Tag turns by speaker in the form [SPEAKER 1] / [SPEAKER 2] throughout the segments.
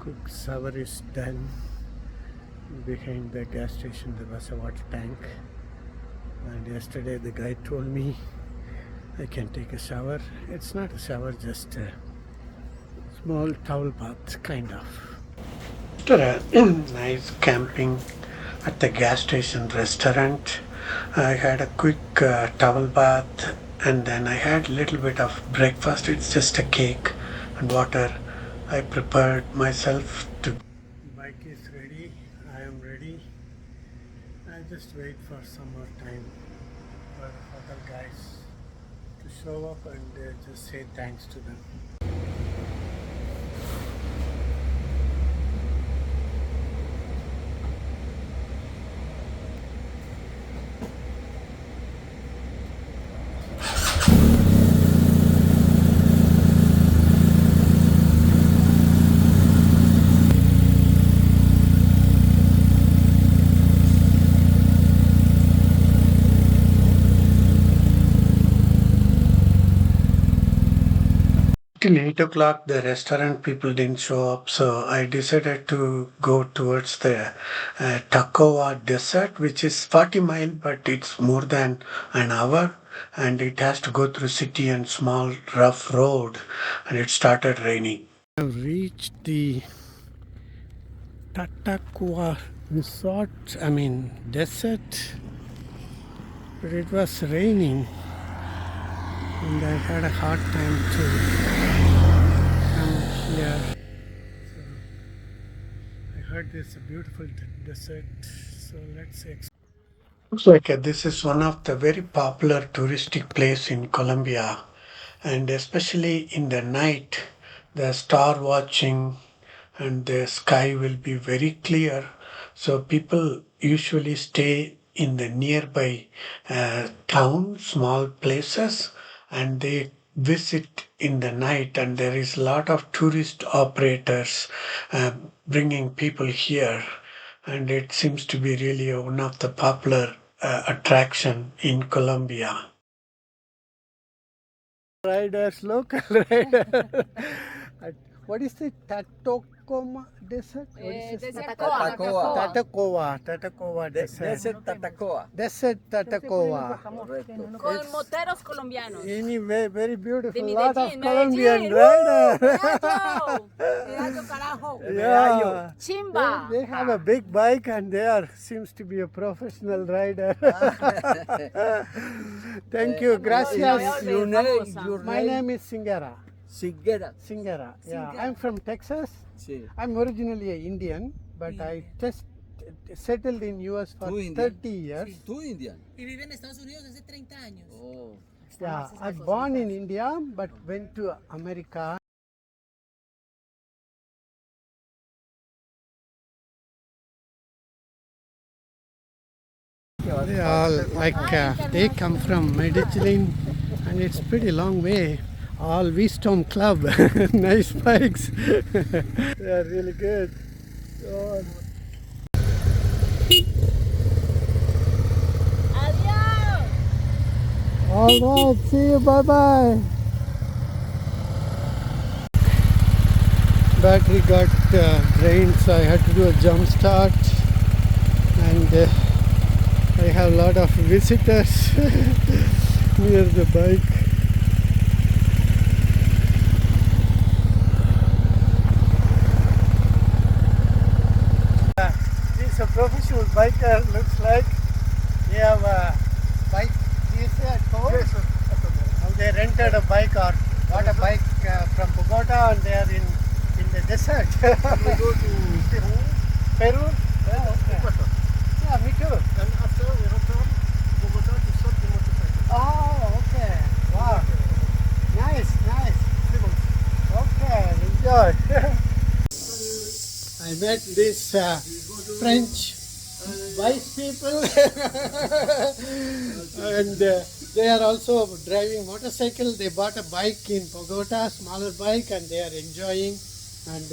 [SPEAKER 1] Cook shower is done. Behind the gas station there was a water tank, and yesterday the guy told me I can take a shower. It's not a shower, just a small towel bath kind of. After a nice camping at the gas station restaurant, I had a quick towel bath, and then I had a little bit of breakfast. It's just a cake and water. I prepared myself to. Bike is ready. I am ready. I just wait for some more time for other guys to show up and just say thanks to them. Till 8 o'clock, the restaurant people didn't show up, so I decided to go towards the Tatacoa Desert, which is 40 miles, but it's more than an hour, and it has to go through city and small rough road, and it started raining. I've reached the Tatacoa Resort, desert, but it was raining, and I had a hard time to come here. So I heard this a beautiful desert, so let's explore. Looks like this is one of the very popular touristic place in Colombia, and especially in the night, the star watching and the sky will be very clear. So people usually stay in the nearby town, small places, and they visit in the night. And there is a lot of tourist operators bringing people here, and it seems to be really one of the popular attraction in Colombia. Riders, local rider. What is the Tatacoa Desert? What is it? Tatacoa Desert.
[SPEAKER 2] Desert Tatacoa.
[SPEAKER 1] Desert Tatacoa.
[SPEAKER 2] Correcto.
[SPEAKER 3] Con moteros colombianos.
[SPEAKER 1] Anyway, very beautiful.
[SPEAKER 3] De
[SPEAKER 1] Lot of
[SPEAKER 3] Medellín,
[SPEAKER 1] Colombian
[SPEAKER 3] Medellín.
[SPEAKER 1] riders.
[SPEAKER 3] Medallo, carajo.
[SPEAKER 1] Yeah.
[SPEAKER 3] Chimba.
[SPEAKER 1] They have a big bike and they are seems to be a professional rider. Thank you. Gracias.
[SPEAKER 2] Your name,
[SPEAKER 1] My name is Singara.
[SPEAKER 2] Singera.
[SPEAKER 1] Singara. Yeah, I'm from Texas.
[SPEAKER 2] Sí.
[SPEAKER 1] I'm originally a Indian, but I just settled in US for 30 years.
[SPEAKER 2] Tú Indian.
[SPEAKER 4] Y vive en Estados Unidos hace 30 años.
[SPEAKER 2] Oh.
[SPEAKER 1] Yeah, I was born in India, but went to America. They all they come from Medellin, and it's pretty long way. All Wisdom Club, nice bikes. They are really good. God.
[SPEAKER 3] Adiós.
[SPEAKER 1] All right, see you. Bye bye. Battery got drained, so I had to do a jump start, and I have a lot of visitors near the bike. He's a professional biker, looks like. They have a bike, at home? Yes, sir. And they rented a bike or bought a bike from Bogota, and they are in the desert.
[SPEAKER 2] We go to Peru.
[SPEAKER 1] Peru? Oh, okay.
[SPEAKER 2] Ecuador.
[SPEAKER 1] Yeah, me too.
[SPEAKER 2] And after we return Bogota to stop the motorcycle.
[SPEAKER 1] Oh, okay. Wow. Nice. Okay, enjoy. I met this French wise people and they are also driving motorcycle. They bought a bike in Bogota, smaller bike, and they are enjoying. And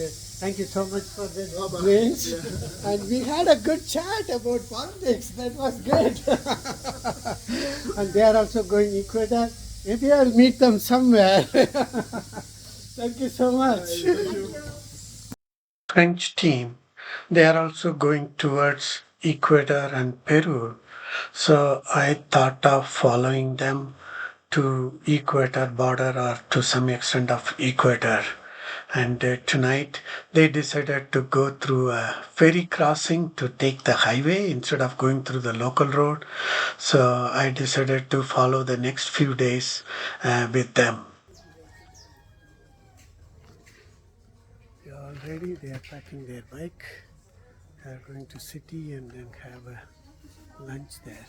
[SPEAKER 1] thank you so much for the drinks. And we had a good chat about politics. That was good. And they are also going Ecuador. Maybe I'll meet them somewhere. Thank you so much. French team. They are also going towards Ecuador and Peru. So I thought of following them to Equator border or to some extent of Equator. And tonight they decided to go through a ferry crossing to take the highway instead of going through the local road. So I decided to follow the next few days with them. They are all ready. They are packing their bike. They are going to city and then have a lunch there.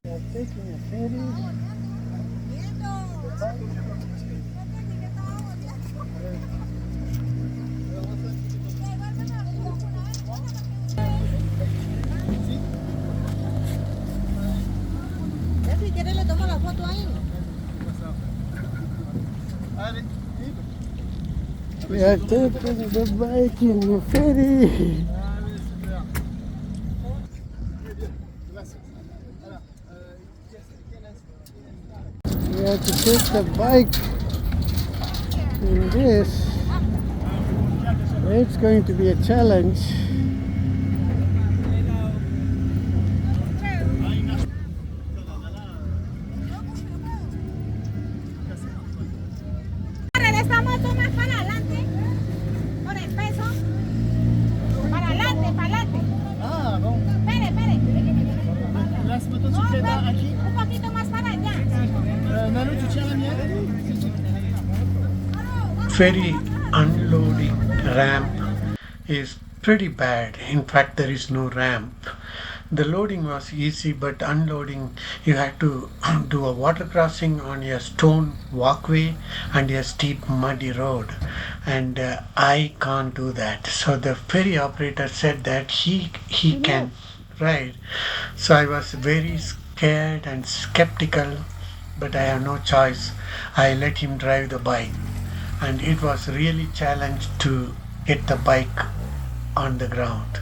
[SPEAKER 1] They are taking a ferry.
[SPEAKER 4] Si quieres le tomo la foto ahí.
[SPEAKER 1] We are taking the bike in the ferry. We have to take the bike in this. It's going to be a challenge.
[SPEAKER 3] Esta moto más para adelante, por el peso. Para adelante, para adelante.
[SPEAKER 2] Ah, bon.
[SPEAKER 3] Espere.
[SPEAKER 2] Laisse motocyclette aquí.
[SPEAKER 3] Un poquito más para allá.
[SPEAKER 2] Nano, tu tiens la mienne?
[SPEAKER 1] Ferry unloading ramp is pretty bad. In fact, there is no ramp. The loading was easy, but unloading, you had to do a water crossing on a stone walkway and a steep muddy road. And I can't do that. So the ferry operator said that he can ride. So I was very scared and skeptical, but I have no choice. I let him drive the bike. And it was really challenged to get the bike on the ground.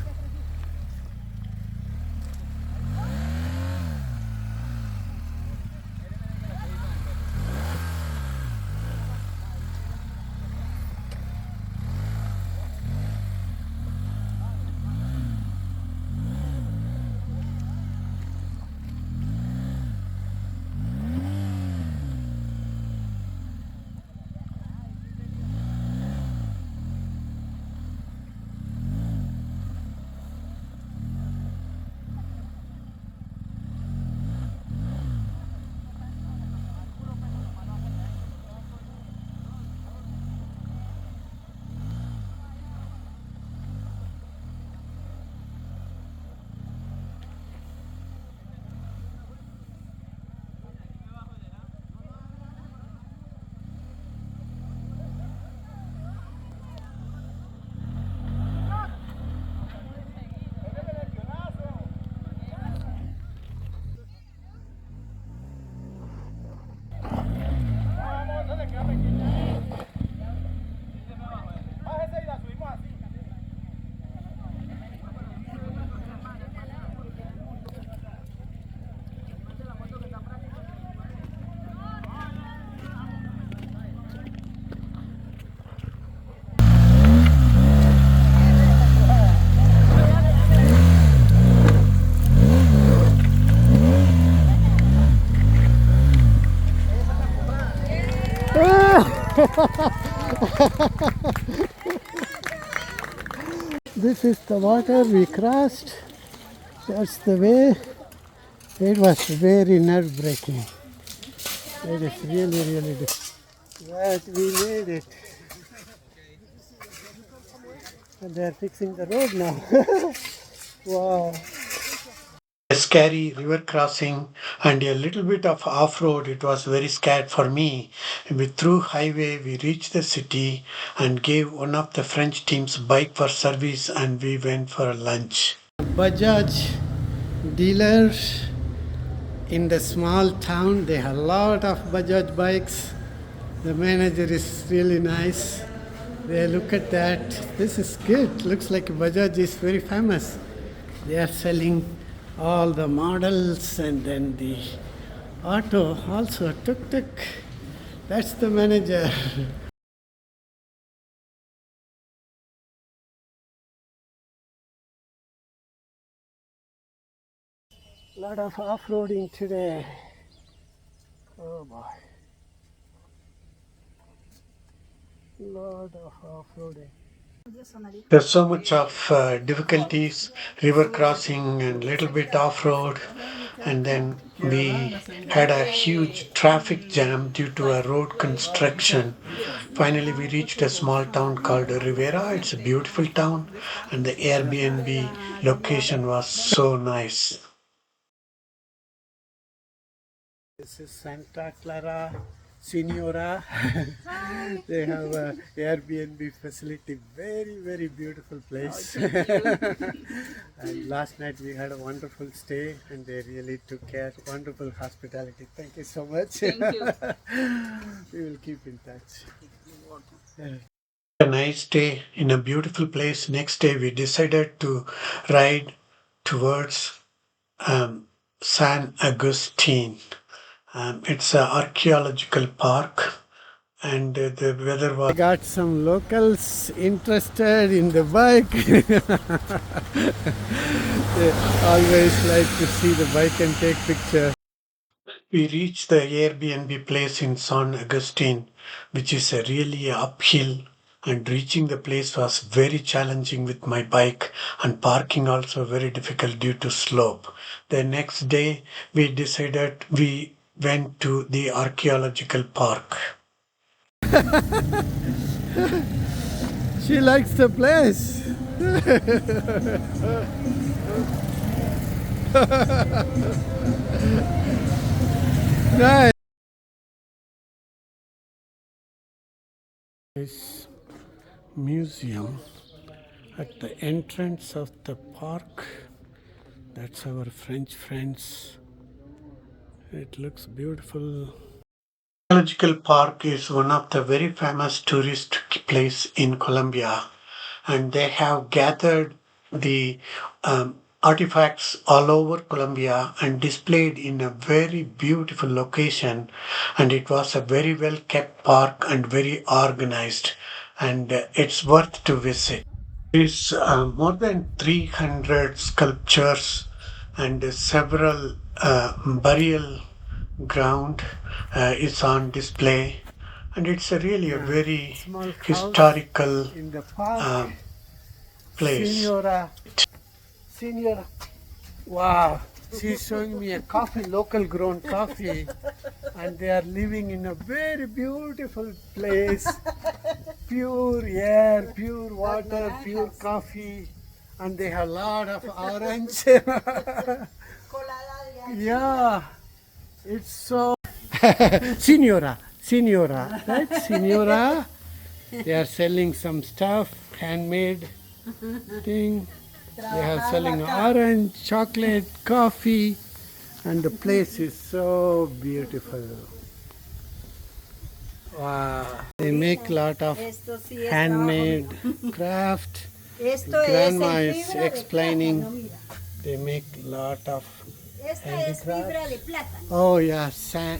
[SPEAKER 1] This is the water we crossed. That's the way. It was very nerve-breaking. It is really but we made it. And they are fixing the road now. Wow. A scary river crossing and a little bit of off-road. It was very scared for me. Through highway we reached the city and gave one of the French team's bike for service and we went for a lunch. Bajaj dealers in the small town, they have a lot of Bajaj bikes. The manager is really nice. They look at that. This is good. Looks like Bajaj is very famous. They are selling all the models and then the auto also tuk-tuk. That's the manager. Lot of off-roading today. Oh boy. Lot of off-roading. There's so much of difficulties, river crossing and little bit off-road, and then we had a huge traffic jam due to a road construction. Finally, we reached a small town called Rivera. It's a beautiful town, and the Airbnb location was so nice. This is Santa Clara Senora. They have a Airbnb facility. Very, very beautiful place. And last night we had a wonderful stay, and they really took care. Wonderful hospitality. Thank you so much.
[SPEAKER 4] Thank you.
[SPEAKER 1] We will keep in touch. A nice day in a beautiful place. Next day we decided to ride towards San Agustin. It's an archaeological park, and the weather was. I got some locals interested in the bike. They always like to see the bike and take pictures. We reached the Airbnb place in San Agustin, which is a really uphill, and reaching the place was very challenging with my bike, and parking also very difficult due to slope. The next day we decided we went to the archaeological park. She likes the place. Nice. This museum at the entrance of the park. That's our French friends. It looks beautiful. Archaeological Park is one of the very famous tourist place in Colombia, and they have gathered the artifacts all over Colombia and displayed in a very beautiful location, and it was a very well kept park and very organized, and it's worth to visit. There is more than 300 sculptures and several burial ground is on display, and it's really a very historical in the park. Place. Senora, wow, she's showing me a coffee, local grown coffee, and they are living in a very beautiful place. Pure air, pure water, pure coffee, and they have a lot of orange. Yeah, it's so. Senora, right? Senora. They are selling some stuff, handmade thing. They are selling orange, chocolate, coffee, and the place is so beautiful. Wow. They make a lot of handmade craft. Grandma is explaining. They make a lot of handicraft. Oh yeah,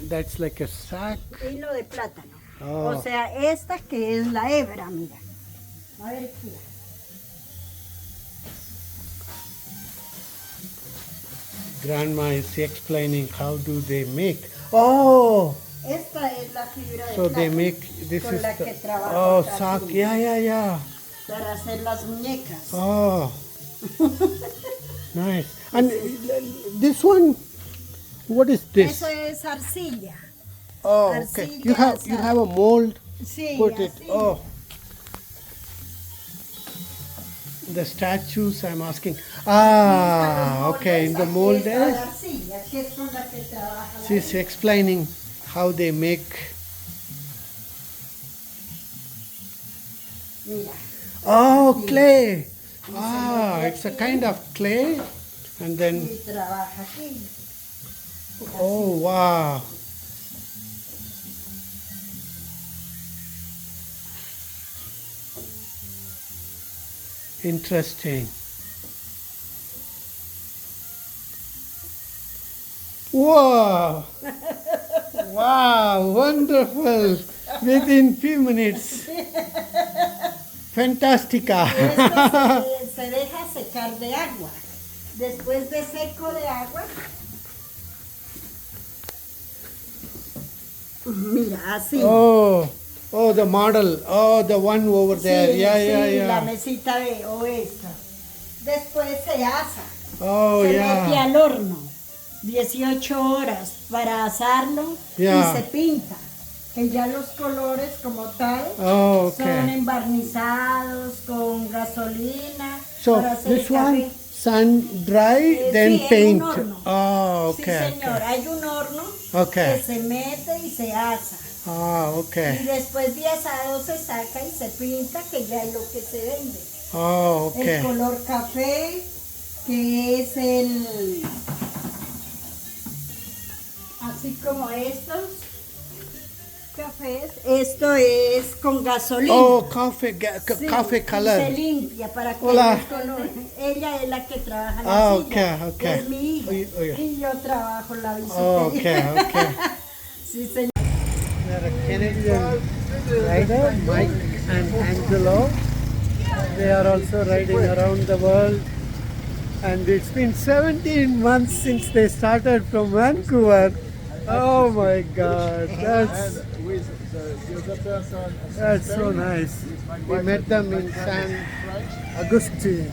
[SPEAKER 1] that's like a sack.
[SPEAKER 4] Hilo de plátano.
[SPEAKER 1] Oh.
[SPEAKER 4] O sea, esta que es la hebra, mira. A ver aquí.
[SPEAKER 1] Grandma is explaining how do they make. Oh.
[SPEAKER 4] Esta es la fibra de
[SPEAKER 1] So they
[SPEAKER 4] plátano
[SPEAKER 1] make this
[SPEAKER 4] con
[SPEAKER 1] is
[SPEAKER 4] la que
[SPEAKER 1] the,
[SPEAKER 4] trabajo
[SPEAKER 1] oh
[SPEAKER 4] acá
[SPEAKER 1] sack,
[SPEAKER 4] aquí,
[SPEAKER 1] yeah.
[SPEAKER 4] para hacer las muñecas.
[SPEAKER 1] Oh. Nice. And this one, what is this?
[SPEAKER 4] Eso es arcilla.
[SPEAKER 1] Oh, okay. You have a mold.
[SPEAKER 4] Sí,
[SPEAKER 1] Put it.
[SPEAKER 4] así.
[SPEAKER 1] Oh. The statues I'm asking. Ah, okay. In the mold there.
[SPEAKER 4] La arcilla, que es con la que trabaja la
[SPEAKER 1] She's explaining how they make.
[SPEAKER 4] Mira.
[SPEAKER 1] Oh, clay. Ah, it's a kind of clay, and then.
[SPEAKER 4] Y trabaja aquí.
[SPEAKER 1] Oh, wow. Interesting. Wow! Wow, wonderful! Within few minutes. Fantástica.
[SPEAKER 4] Esto se deja secar de agua. Después de seco de agua, Mira, así.
[SPEAKER 1] Oh, oh, the model. Oh, the one over there.
[SPEAKER 4] Sí,
[SPEAKER 1] Yeah,
[SPEAKER 4] sí,
[SPEAKER 1] yeah,
[SPEAKER 4] la
[SPEAKER 1] yeah.
[SPEAKER 4] mesita de o esta. Después se asa.
[SPEAKER 1] Oh,
[SPEAKER 4] Se mete
[SPEAKER 1] yeah.
[SPEAKER 4] al horno 18 horas para asarlo
[SPEAKER 1] Yeah.
[SPEAKER 4] y se pinta. Que ya los colores como tal
[SPEAKER 1] Oh,
[SPEAKER 4] son
[SPEAKER 1] okay.
[SPEAKER 4] embarnizados con gasolina
[SPEAKER 1] So
[SPEAKER 4] para hacer
[SPEAKER 1] this
[SPEAKER 4] el café.
[SPEAKER 1] one, sun dry, then
[SPEAKER 4] sí, en
[SPEAKER 1] paint.
[SPEAKER 4] un horno.
[SPEAKER 1] Oh,
[SPEAKER 4] Sí,
[SPEAKER 1] okay.
[SPEAKER 4] señor, hay un horno
[SPEAKER 1] Okay.
[SPEAKER 4] que se mete y se asa.
[SPEAKER 1] Oh,
[SPEAKER 4] Y
[SPEAKER 1] okay.
[SPEAKER 4] después de asado se saca y se pinta, que ya es lo que se vende.
[SPEAKER 1] Oh,
[SPEAKER 4] El
[SPEAKER 1] okay.
[SPEAKER 4] color café, que es el... así como estos cafés. Esto es con gasolina.
[SPEAKER 1] Oh, coffee,
[SPEAKER 4] Sí,
[SPEAKER 1] coffee
[SPEAKER 4] y
[SPEAKER 1] color.
[SPEAKER 4] se limpia para que
[SPEAKER 1] Hola.
[SPEAKER 4] los colores. Ella es la que trabaja en la
[SPEAKER 1] Ah,
[SPEAKER 4] silla.
[SPEAKER 1] okay, okay.
[SPEAKER 4] Es mi hija.
[SPEAKER 1] Oye, oye.
[SPEAKER 4] Y yo trabajo en la
[SPEAKER 1] Oh,
[SPEAKER 4] bicicleta.
[SPEAKER 1] okay, okay.
[SPEAKER 4] Sí, señor.
[SPEAKER 1] We are a Canadian rider, Mike and Angelo. They are also riding around the world. And it's been 17 months since they started from Vancouver. Oh my God, that's so nice. We met them in San Agustin.